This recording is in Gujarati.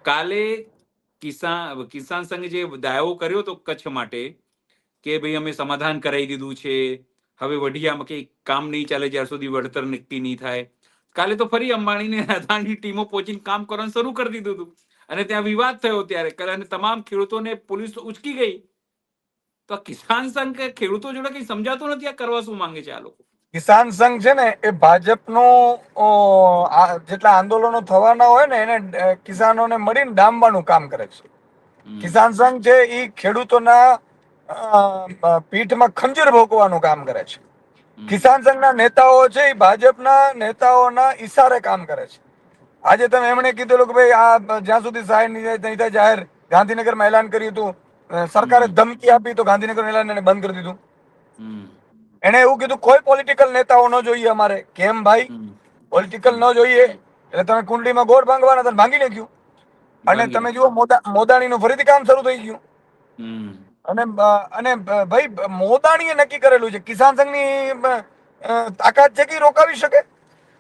કાલે કિસાન સંઘે જે દાવો કર્યો હતો કચ્છ માટે કે ભાઈ અમે સમાધાન કરાવી દીધું છે, હવે વઢિયામાં કઈ કામ નહીં ચાલે જ્યાં સુધી વળતર નક્કી નહીં થાય. કાલે તો ફરી અંબાણીને અદાણી ટીમો પહોંચીને કામ કરવાનું શરૂ કરી દીધું હતું અને ત્યાં વિવાદ થયો ત્યારે અને તમામ ખેડૂતોને પોલીસ ઉચકી ગઈ. તો કિસાન સંઘ કે ખેડૂતો જોડે કઈ સમજાતું નથી આ કરવા શું માંગે છે આ લોકો. કિસાન સંઘ છે ને એ ભાજપનો જેટલા આંદોલનો થવાના હોય ને એને કિસાનોને મળીને ડામવાનું કામ કરે છે. કિસાન સંઘ છે એ ખેડૂતોના પીઠમાં ખંજર ભોગવાનું કામ કરે છે. કિસાન સંઘના નેતાઓ છે એ ભાજપના નેતાઓના ઈશારે કામ કરે છે. આજે તમે એમણે કીધેલું કે ભાઈ આ જ્યાં સુધી સહાય નહીં થાય જાહેર ગાંધીનગરમાં એલાન કર્યું હતું, સરકારે ધમકી આપી તો ગાંધીનગર એલાન એને બંધ કરી દીધું. એને એવું કીધું કોઈ પોલિટિકલ નેતાઓ ન જોઈએ અમારે. કેમ ભાઈ? પોલિટિકલ ન જોઈએ એટલે તમે કુંડલીમાં ગોળ ભાંગવાના હતા, ભાંગી નાખ્યું. અને તમે જુઓ મોદાણીનું ફરીથી કામ શરૂ થઈ ગયું. અને ભાઈ મોદાણીએ નક્કી કરેલું છે. કિસાન સંઘની તાકાત છે કે રોકાવી શકે?